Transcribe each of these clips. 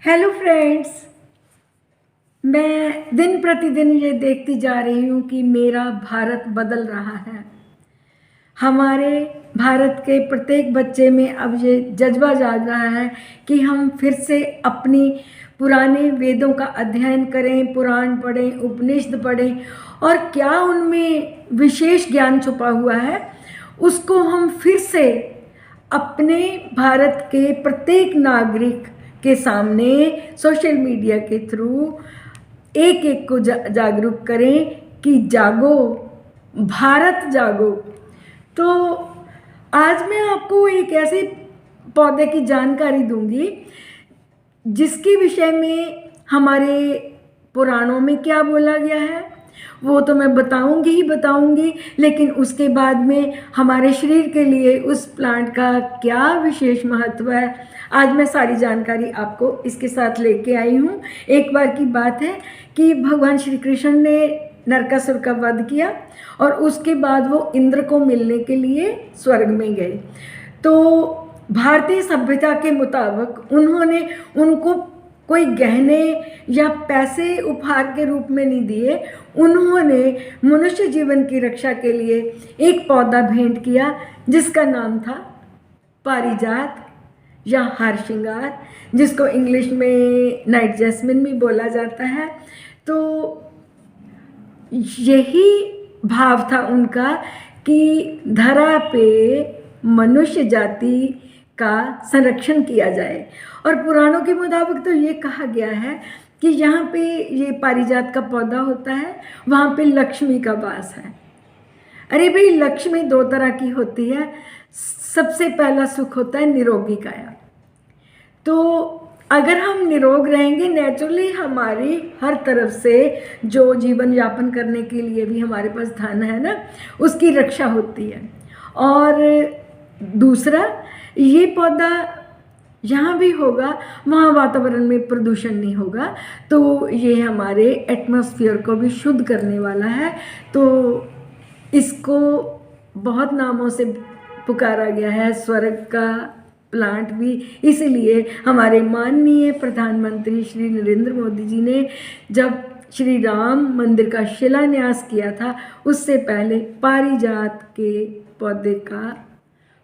Hello friends. मैं दिन प्रतिदिन ये देखती जा रही हूँ कि मेरा भारत बदल रहा है। हमारे भारत के प्रत्येक बच्चे में अब ये जज्बा जाग रहा है कि हम फिर से अपनी पुराने वेदों का अध्ययन करें, पुराण पढ़ें, उपनिषद पढ़ें और क्या उनमें विशेष ज्ञान छुपा हुआ है उसको हम फिर से अपने भारत के प्रत्येक नागरिक के सामने सोशल मीडिया के थ्रू एक एक को जागरूक करें कि जागो भारत जागो। तो आज मैं आपको एक ऐसे पौधे की जानकारी दूंगी जिसके विषय में हमारे पुराणों में क्या बोला गया है वो तो मैं बताऊंगी ही बताऊंगी, लेकिन उसके बाद में हमारे शरीर के लिए उस प्लांट का क्या विशेष महत्व है आज मैं सारी जानकारी आपको इसके साथ लेके आई हूँ। एक बार की बात है कि भगवान श्री कृष्ण ने नरकासुर का वध किया और उसके बाद वो इंद्र को मिलने के लिए स्वर्ग में गए। तो भारतीय सभ्यता के मुताबिक उन्होंने उनको कोई गहने या पैसे उपहार के रूप में नहीं दिए, उन्होंने मनुष्य जीवन की रक्षा के लिए एक पौधा भेंट किया जिसका नाम था पारिजात या हार श्रृंगार, जिसको इंग्लिश में नाइट जैस्मिन भी बोला जाता है। तो यही भाव था उनका कि धरा पे मनुष्य जाति का संरक्षण किया जाए। और पुराणों के मुताबिक तो ये कहा गया है कि यहाँ पे ये पारिजात का पौधा होता है, वहाँ पे लक्ष्मी का वास है। अरे भाई, लक्ष्मी दो तरह की होती है। सबसे पहला सुख होता है निरोगी काया। तो अगर हम निरोग रहेंगे, नेचुरली हमारी हर तरफ से जो जीवन यापन करने के लिए भी हमारे पास धन है ना, उसकी रक्षा होती है। और दूसरा, ये पौधा जहाँ भी होगा वहाँ वातावरण में प्रदूषण नहीं होगा, तो ये हमारे एटमॉस्फेयर को भी शुद्ध करने वाला है। तो इसको बहुत नामों से पुकारा गया है, स्वर्ग का प्लांट भी। इसीलिए हमारे माननीय प्रधानमंत्री श्री नरेंद्र मोदी जी ने जब श्री राम मंदिर का शिलान्यास किया था, उससे पहले पारिजात के पौधे का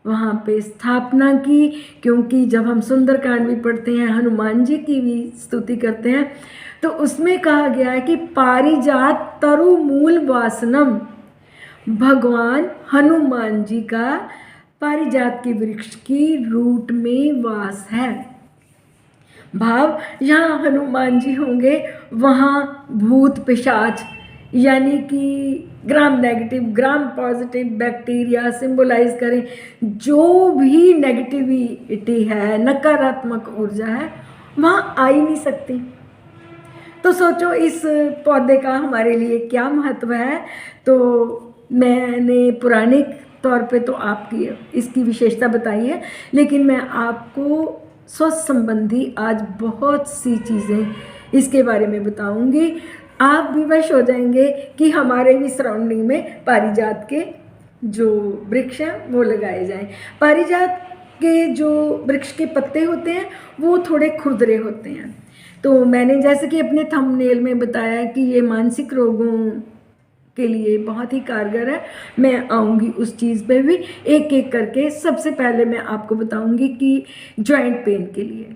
वहाँ पे स्थापना की। क्योंकि जब हम सुंदरकांड भी पढ़ते हैं, हनुमान जी की भी स्तुति करते हैं, तो उसमें कहा गया है कि पारिजात तरु मूल वासनम, भगवान हनुमान जी का पारिजात के वृक्ष की रूट में वास है। भाव, जहाँ हनुमान जी होंगे वहाँ भूत पिशाच यानी कि gram negative gram positive bacteria symbolise करें, जो भी नेगेटिविटी है, नकारात्मक ऊर्जा है, वहाँ आ ही नहीं सकती। तो सोचो इस पौधे का हमारे लिए क्या महत्व है। तो मैंने पुराने तौर पे तो आपकी इसकी विशेषता बताई है, लेकिन मैं आपको स्वास्थ्य संबंधी आज बहुत सी चीज़ें इसके बारे में बताऊंगी। आप भी वश हो जाएंगे कि हमारे भी सराउंडिंग में पारिजात के जो वृक्ष हैं वो लगाए जाएं। पारिजात के जो वृक्ष के पत्ते होते हैं वो थोड़े खुरदरे होते हैं। तो मैंने जैसे कि अपने थंबनेल में बताया कि ये मानसिक रोगों के लिए बहुत ही कारगर है। मैं आऊँगी उस चीज़ पे भी एक एक करके। सबसे पहले मैं आपको बताऊँगी कि जॉइंट पेन के लिए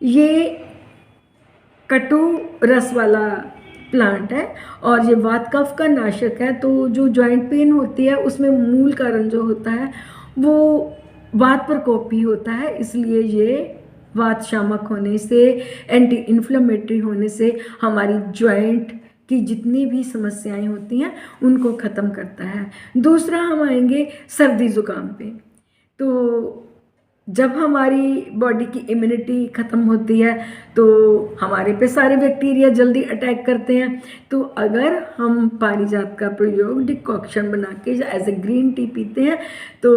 ये कटु रस वाला प्लांट है और ये वात कफ का नाशक है। तो जो जॉइंट पेन होती है उसमें मूल कारण जो होता है वो वात प्रकोप ही होता है। इसलिए ये वात शामक होने से, एंटी इन्फ्लेमेटरी होने से हमारी जॉइंट की जितनी भी समस्याएं होती हैं उनको ख़त्म करता है। दूसरा, हम आएंगे सर्दी ज़ुकाम पे। तो जब हमारी बॉडी की इम्यूनिटी ख़त्म होती है तो हमारे पे सारे बैक्टीरिया जल्दी अटैक करते हैं। तो अगर हम पारिजात का प्रयोग डिकॉक्शन बना के एज ए ग्रीन टी पीते हैं तो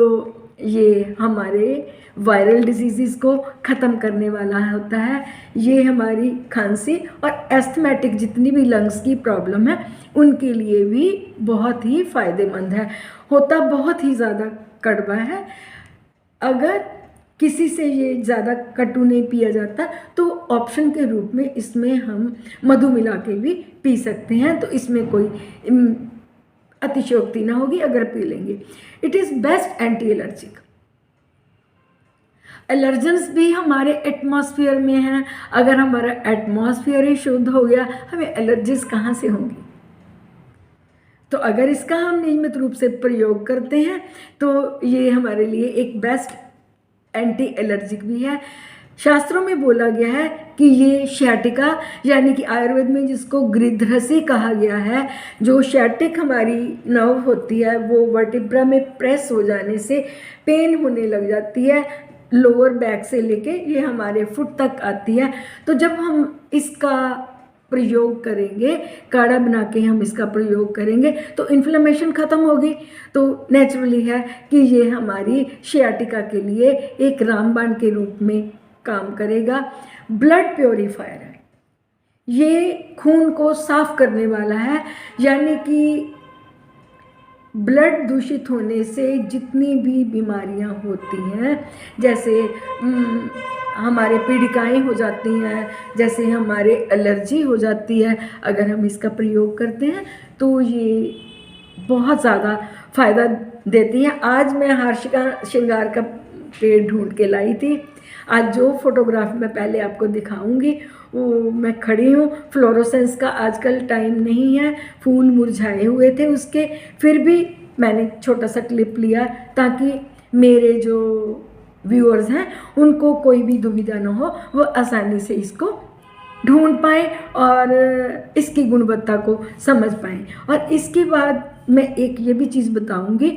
ये हमारे वायरल डिजीज़ को ख़त्म करने वाला होता है। ये हमारी खांसी और एस्थमेटिक जितनी भी लंग्स की प्रॉब्लम है उनके लिए भी बहुत ही फ़ायदेमंद है। होता बहुत ही ज़्यादा कड़वा है। अगर किसी से ये ज़्यादा कटु नहीं पिया जाता, तो ऑप्शन के रूप में इसमें हम मधु मिला के भी पी सकते हैं, तो इसमें कोई अतिशयोक्ति ना होगी अगर पी लेंगे। It is best anti allergic. Allergens भी हमारे एटमॉस्फेयर में हैं। अगर हमारा एटमॉस्फेयर ही शुद्ध हो गया, हमें एलर्जीज कहाँ से होंगी? तो अगर इसका हम नियमित रूप से प्रयोग करते हैं तो ये हमारे लिए एक बेस्ट एंटी एलर्जिक भी है। शास्त्रों में बोला गया है कि ये शैटिका, यानी कि आयुर्वेद में जिसको गृध्रसी कहा गया है, जो शैटिक हमारी नर्व होती है वो वर्टिब्रा में प्रेस हो जाने से पेन होने लग जाती है, लोअर बैक से लेके ये हमारे फुट तक आती है। तो जब हम इसका प्रयोग करेंगे, काढ़ा बना के हम इसका प्रयोग करेंगे तो इन्फ्लेमेशन ख़त्म होगी। तो नेचुरली है कि ये हमारी शियाटिका के लिए एक रामबाण के रूप में काम करेगा। ब्लड प्योरीफायर है, ये खून को साफ करने वाला है, यानी कि ब्लड दूषित होने से जितनी भी बीमारियां होती हैं, जैसे हमारे पीड़िकाएँ हो जाती हैं, जैसे हमारे एलर्जी हो जाती है, अगर हम इसका प्रयोग करते हैं तो ये बहुत ज़्यादा फ़ायदा देती है। आज मैं हार श्रृंगार का पेड़ ढूंढ के लाई थी। आज जो फोटोग्राफ मैं पहले आपको दिखाऊंगी वो मैं खड़ी हूँ, फ्लोरोसेंस का आजकल टाइम नहीं है, फूल मुरझाए हुए थे उसके, फिर भी मैंने छोटा सा क्लिप लिया ताकि मेरे जो व्यूअर्स हैं उनको कोई भी दुविधा ना हो, वो आसानी से इसको ढूंढ पाएँ और इसकी गुणवत्ता को समझ पाएँ। और इसके बाद मैं एक ये भी चीज़ बताऊंगी,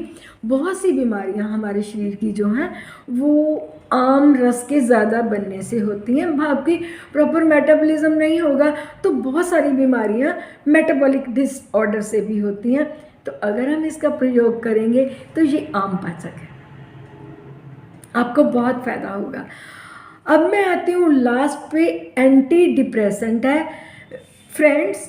बहुत सी बीमारियां हमारे शरीर की जो हैं वो आम रस के ज़्यादा बनने से होती हैं। भाव की प्रॉपर मेटाबॉलिज्म नहीं होगा तो बहुत सारी बीमारियां मेटाबॉलिक डिसऑर्डर से भी होती हैं। तो अगर हम इसका प्रयोग करेंगे तो ये आम पाचक है, आपको बहुत फ़ायदा होगा। अब मैं आती हूँ लास्ट पे, एंटी डिप्रेसेंट है। फ्रेंड्स,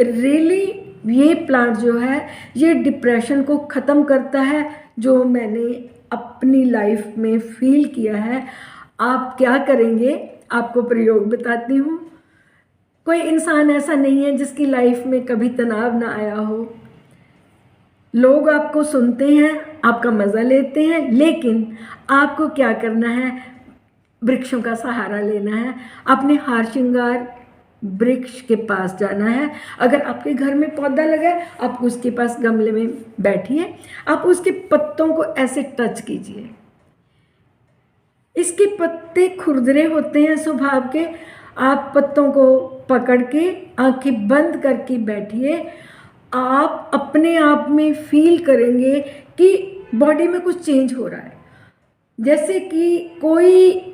रियली ये प्लांट जो है ये डिप्रेशन को ख़त्म करता है, जो मैंने अपनी लाइफ में फील किया है। आप क्या करेंगे, आपको प्रयोग बताती हूँ। कोई इंसान ऐसा नहीं है जिसकी लाइफ में कभी तनाव ना आया हो। लोग आपको सुनते हैं, आपका मज़ा लेते हैं, लेकिन आपको क्या करना है, वृक्षों का सहारा लेना है। अपने हार श्रृंगार वृक्ष के पास जाना है। अगर आपके घर में पौधा लगा है, आप उसके पास गमले में बैठिए, आप उसके पत्तों को ऐसे टच कीजिए। इसके पत्ते खुरदरे होते हैं स्वभाव के, आप पत्तों को पकड़ के आंखें बंद करके बैठिए। आप अपने आप में फील करेंगे कि बॉडी में कुछ चेंज हो रहा है, जैसे कि कोई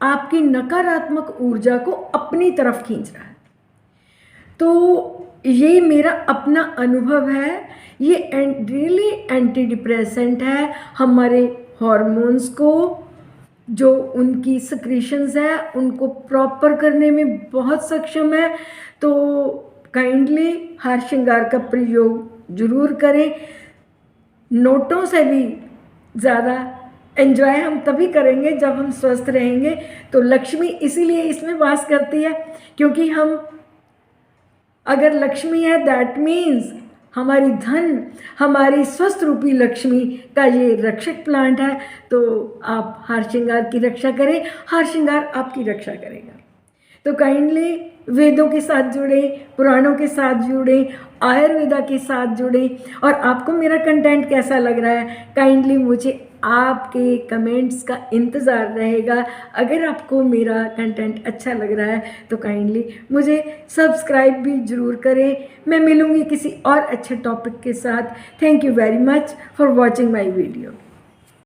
आपकी नकारात्मक ऊर्जा को अपनी तरफ खींच रहा है। तो ये मेरा अपना अनुभव है। ये रियली एंटी डिप्रेसेंट है। हमारे हार्मोन्स को, जो उनकी सिक्रीशंस है, उनको प्रॉपर करने में बहुत सक्षम है। तो काइंडली हार श्रृंगार का प्रयोग जरूर करें। नोटों से भी ज़्यादा एंजॉय हम तभी करेंगे जब हम स्वस्थ रहेंगे। तो लक्ष्मी इसीलिए इसमें वास करती है, क्योंकि हम अगर लक्ष्मी है, दैट मीन्स हमारी धन, हमारी स्वस्थ रूपी लक्ष्मी का ये रक्षक प्लांट है। तो आप हार श्रृंगार की रक्षा करें, हार श्रृंगार आपकी रक्षा करेगा। तो काइंडली वेदों के साथ जुड़ें, पुराणों के साथ जुड़ें, आयुर्वेदा के साथ जुड़ें। और आपको मेरा कंटेंट कैसा लग रहा है, काइंडली मुझे आपके कमेंट्स का इंतज़ार रहेगा। अगर आपको मेरा कंटेंट अच्छा लग रहा है तो काइंडली मुझे सब्सक्राइब भी ज़रूर करें। मैं मिलूँगी किसी और अच्छे टॉपिक के साथ। Thank you very much for watching my video.